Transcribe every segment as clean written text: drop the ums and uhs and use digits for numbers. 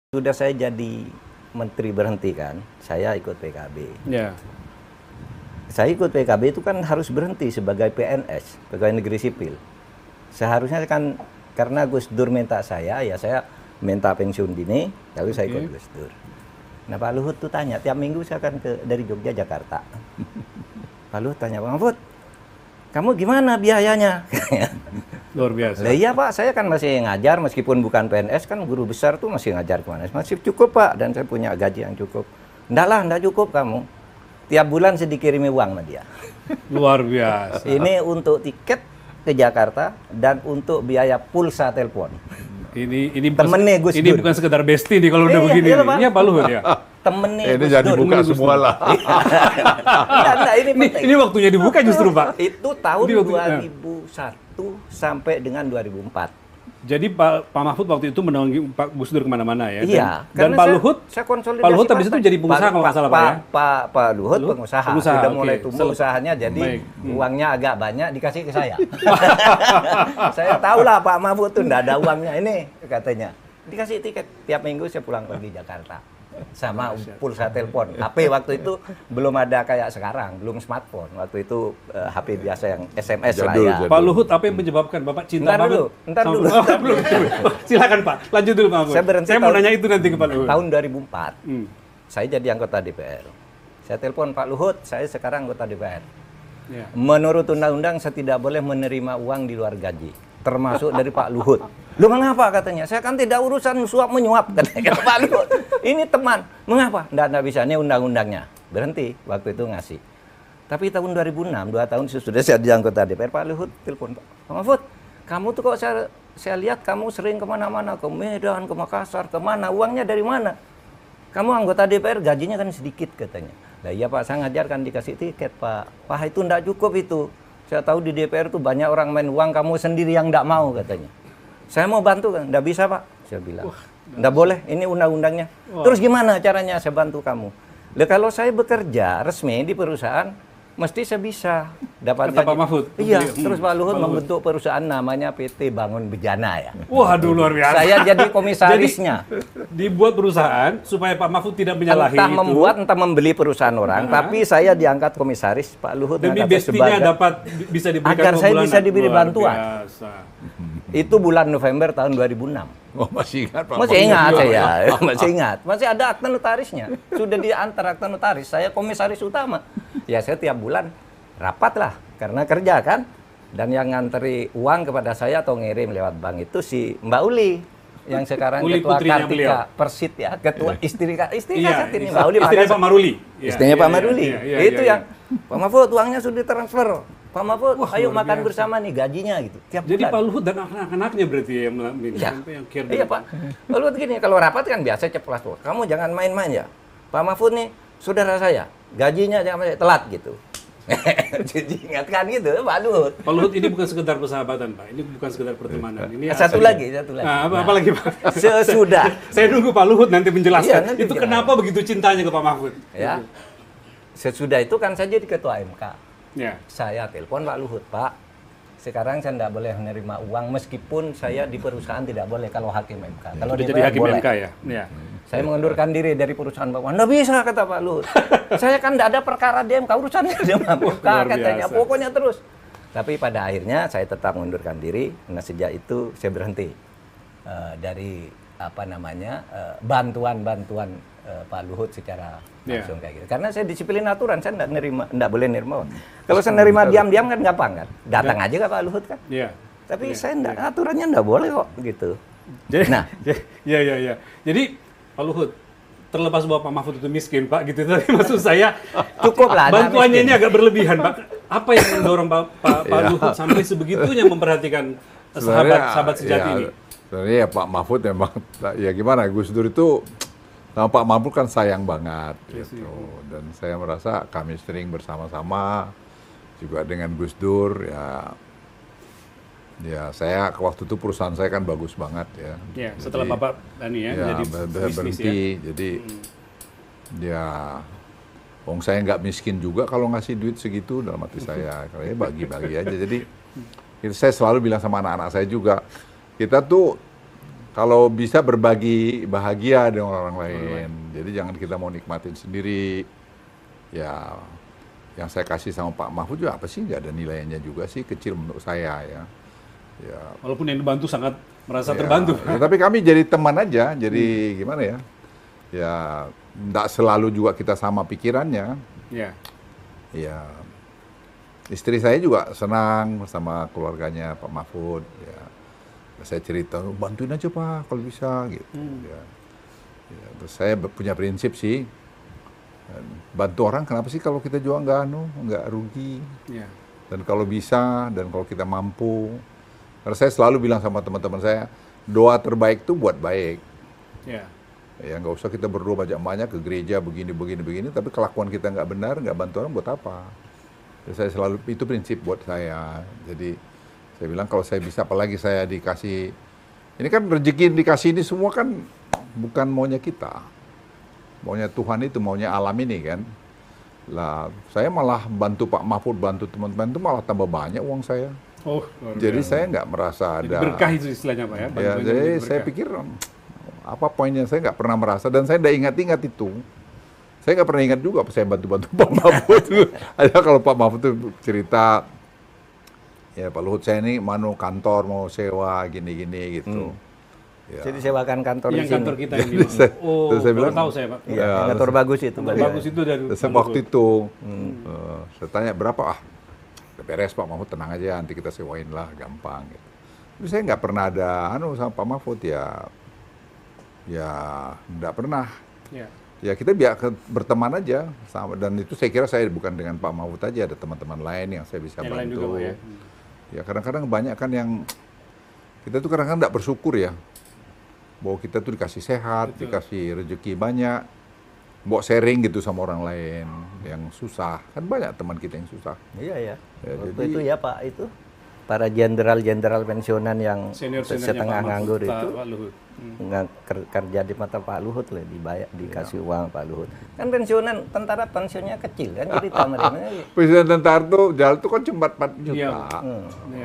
Sudah saya jadi menteri berhenti kan, saya ikut PKB. Ya. Saya ikut PKB itu kan harus berhenti sebagai PNS, pegawai negeri sipil. Seharusnya kan karena Gus Dur minta saya, ya saya minta pensiun dini, lalu saya ikut Gus Dur. Nah Pak Luhut tuh tanya, tiap minggu saya akan dari Jogja Jakarta. Pak Luhut tanya, Pak Mahfud, kamu gimana biayanya? Luar biasa. Lah iya Pak, saya kan masih ngajar meskipun bukan PNS, kan guru besar tuh masih ngajar kemana. Masih cukup Pak, dan saya punya gaji yang cukup. Enggak cukup kamu. Tiap bulan saya dikirimi uang sama dia. Luar biasa. Ini untuk tiket ke Jakarta dan untuk biaya pulsa telepon. Ini temennya Gus Dur. Ini bukan sekedar besti nih kalau udah begini. Iya, Pak. Ini Pak Luhut ya. Temennya Ini Gus jadi Dur. buka semua lah. Enggak, ini penting. Ini waktunya dibuka justru Pak. Itu tahun Ini waktu- 2001 sampai dengan 2004. Jadi Pak Mahfud waktu itu menaungi Pak Gus Dur kemana-mana ya. Iya. Dan Pak Luhut, saya konsolidasi Pak Luhut habis itu partai. jadi pengusaha kalau nggak salah Pak ya. Pak Luhut pengusaha. Sudah mulai oke. tumbuh usahanya, jadi Baik. uangnya agak banyak dikasih ke saya. Saya tahu lah Pak Mahfud tuh enggak ada uangnya ini katanya. Dikasih tiket tiap minggu saya pulang pergi Jakarta. Sama pulsa telepon. HP waktu itu belum ada kayak sekarang, belum smartphone. Waktu itu HP biasa yang SMS lah Jadul, ya. jadul. Pak Luhut apa yang menyebabkan Bapak cinta Ntar banget? dulu. Belum. Silakan Pak, lanjut dulu Pak Mahfud. Saya berhenti mau tahun- nanya itu nanti ke Pak Luhut. Tahun 2004. Hmm. Saya jadi anggota DPR. Saya telepon Pak Luhut, saya sekarang anggota DPR. Ya. Menurut undang-undang saya tidak boleh menerima uang di luar gaji, termasuk dari Pak Luhut. Lu mengapa katanya? Saya kan tidak urusan suap menyuap katanya Pak Luhut. Ini teman. Mengapa? Nggak bisa, ini undang-undangnya. Berhenti waktu itu ngasih. Tapi tahun 2006, 2 tahun sudah saya jadi anggota DPR, Pak Luhut telepon, Pak Mahfud, kamu tuh kok saya lihat kamu sering kemana-mana, ke Medan, ke Makassar, kemana, uangnya dari mana? Kamu anggota DPR gajinya kan sedikit katanya. Lah iya Pak, saya ngajar kan dikasih tiket Pak. Wah itu enggak cukup itu. Saya tahu di DPR tuh banyak orang main uang, kamu sendiri yang enggak mau katanya. Saya mau bantu kan, enggak bisa Pak. Saya bilang, enggak boleh, ini undang-undangnya. Terus gimana caranya saya bantu kamu? Lah kalau saya bekerja resmi di perusahaan, mesti saya bisa dapat Kata Pak Mahfud. Iya, terus Pak Luhut membentuk perusahaan namanya PT Bangun Bejana ya. Waduh luar biasa. Saya jadi komisarisnya. Dibuat perusahaan supaya Pak Mahfud tidak menyalahi Entah itu. membuat, entah membeli perusahaan orang, tapi saya diangkat komisaris, Pak Luhut Demi ngangkat saya bestinya sebagai- dapat bisa diberikan agar saya pembulanan. bisa diberi Luar bantuan. biasa. Itu bulan November tahun 2006. Oh, masih ingat Pak? Masih ingat Mahfud? saya, masih ingat. Masih ada akta notarisnya. Sudah diantar akta notaris, saya komisaris utama. Ya saya tiap bulan rapat lah, karena kerja kan. Dan yang nganteri uang kepada saya atau ngirim lewat bank itu si Mbak Uli. Yang sekarang Uli ketua putrinya Kartika beliau. Persit ya, ketua istri Iya, Kasat ini Mbak Uli. istrinya makanya- Pak Maruli. Iya, Istrinya iya, Pak iya, Maruli. iya, iya, Itu iya, yang Pak Mahfud uangnya sudah ditransfer. Pak Mahfud, Wah, ayo luar makan biasa. bersama nih gajinya gitu. Tiap Jadi bulan. Pak Luhut dan anak-anaknya berarti yang melakukan Iya. yang care Iya Pak. Lalu gini, kalau rapat kan biasa ceplas tuh. Kamu jangan main-main ya. Pak Mahfud nih saudara saya, gajinya jangan sampai telat gitu. Jadi ingatkan gitu Pak Luhut. Pak Luhut ini bukan sekedar persahabatan Pak, ini bukan sekedar pertemanan. Ini Satu asli. lagi. Nah, apa lagi Pak? Sesudah. Saya nunggu Pak Luhut nanti menjelaskan. Iya, nanti itu jelas. kenapa begitu cintanya ke Pak Mahfud? Ya. Sesudah itu kan saya jadi ketua MK. Ya. Saya telepon Pak Luhut, Pak. Sekarang saya tidak boleh menerima uang meskipun saya di perusahaan tidak boleh kalau hakim MK. Kalau Udah DPR jadi hakim boleh. MK ya. Ya. Saya mengundurkan diri dari perusahaan Bapak. Nggak bisa kata Pak Luhut. Saya kan tidak ada perkara di MK, urusannya sama MK Luar katanya. biasa. Pokoknya terus. Tapi pada akhirnya saya tetap mengundurkan diri. Nah sejak itu saya berhenti dari bantuan-bantuan Pak Luhut secara langsung kayak gitu. Karena saya disiplin aturan, saya tidak boleh nerima. Kalau saya nerima diam-diam kan gampang kan. Datang aja ke Pak Luhut kan. Iya. Tapi saya aturannya tidak boleh kok gitu. Jadi, Nah. ya. Jadi Pak Luhut, terlepas bahwa Pak Mahfud itu miskin Pak, gitu tadi maksud saya. Cukup lah, ada Bantuannya miskin. ini agak berlebihan Pak. Apa yang mendorong Pak Iya. Luhut sampai sebegitunya memperhatikan sahabat sejati ya, ini? Sebenarnya ya Pak Mahfud memang, ya gimana, Gus Dur itu sama Pak Mahfud kan sayang banget gitu. Dan saya merasa kami sering bersama-sama juga dengan Gus Dur ya saya waktu itu perusahaan saya kan bagus banget ya. Ya, setelah Jadi, Bapak Dani ya, jadi bisnis berhenti, ya. jadi ya wong saya nggak miskin juga kalau ngasih duit segitu dalam hati saya, karena bagi-bagi aja. Jadi saya selalu bilang sama anak-anak saya juga, kita tuh kalau bisa berbagi bahagia dengan orang lain. Jadi jangan kita mau nikmatin sendiri. Ya, yang saya kasih sama Pak Mahfud juga apa sih? Nggak ada nilainya juga sih, kecil menurut saya ya. Ya, Walaupun yang dibantu sangat merasa ya, terbantu. ya, tapi kami jadi teman aja, jadi gimana ya? Ya, nggak selalu juga kita sama pikirannya. Ya. Ya, istri saya juga senang sama keluarganya Pak Mahfud. Ya, saya cerita, bantuin aja Pak kalau bisa gitu. Ya. Ya, terus saya punya prinsip sih, bantu orang kenapa sih kalau kita juga nggak rugi. Ya. Dan kalau bisa, dan kalau kita mampu. Karena saya selalu bilang sama teman-teman saya, doa terbaik itu buat baik. Ya. Ya nggak usah kita berdoa banyak-banyak ke gereja begini, tapi kelakuan kita nggak benar, nggak bantu orang buat apa? Dan saya selalu, itu prinsip buat saya. Jadi saya bilang kalau saya bisa, apalagi saya dikasih, ini kan rezeki yang dikasih ini semua kan bukan maunya kita. Maunya Tuhan itu, maunya alam ini kan. Lah, saya malah bantu Pak Mahfud, bantu teman-teman itu malah tambah banyak uang saya. Oh, luar Jadi biasa. saya nggak merasa Jadi ada. berkah itu istilahnya Pak ya. Ya, bantuannya jadi menjadi saya berkah. pikir apa poinnya, saya nggak pernah merasa, dan saya nggak ingat-ingat itu. Saya nggak pernah ingat juga apa saya bantu-bantu Pak Mahfud. Ada kalau Pak Mahfud itu cerita, ya Pak Luhut saya ini kantor mau sewa gini-gini gitu. Ya. Jadi sewakan kantor Yang di sini. kantor kita ini. Terus saya baru bilang, tahu saya Pak. Iya, Ya, kantor bagus itu. Kantor Bang. bagus itu dari Saya Pak waktu Luhut. itu saya tanya berapa, beres Pak Mahfud, tenang aja nanti kita sewain lah, gampang gitu. Tapi saya nggak pernah ada sama Pak Mahfud ya nggak pernah. Ya. Ya kita berteman aja sama, dan itu saya kira saya bukan dengan Pak Mahfud aja, ada teman-teman lain yang saya bisa Yang lain bantu. juga Pak ya. Ya kadang-kadang banyak kan yang kita tuh kadang-kadang nggak bersyukur ya, bahwa kita tuh dikasih sehat, Betul. dikasih rezeki banyak, bawa sharing gitu sama orang lain yang susah. Kan banyak teman kita yang susah. Iya ya. Ya, Waktu jadi- itu ya Pak, itu para jenderal-jenderal pensiunan yang Senior-seniornya setengah Pak Mahfud, nganggur itu Pak Luhut. kerja di mata Pak Luhut lah, dikasih uang Pak Luhut. Kan pensiunan tentara pensiunnya kecil kan, jadi mereka. Presiden tentara tuh jalan tuh kan cuma 4 juta. Iya.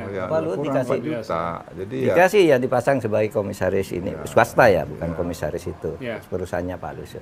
Ya, Pak Luhut kurang dikasih. 4 juta. Jadi ya Dikasih ya dipasang sebagai komisaris ini, swasta ya, bukan komisaris itu, Ya. perusahaannya Pak Luhut.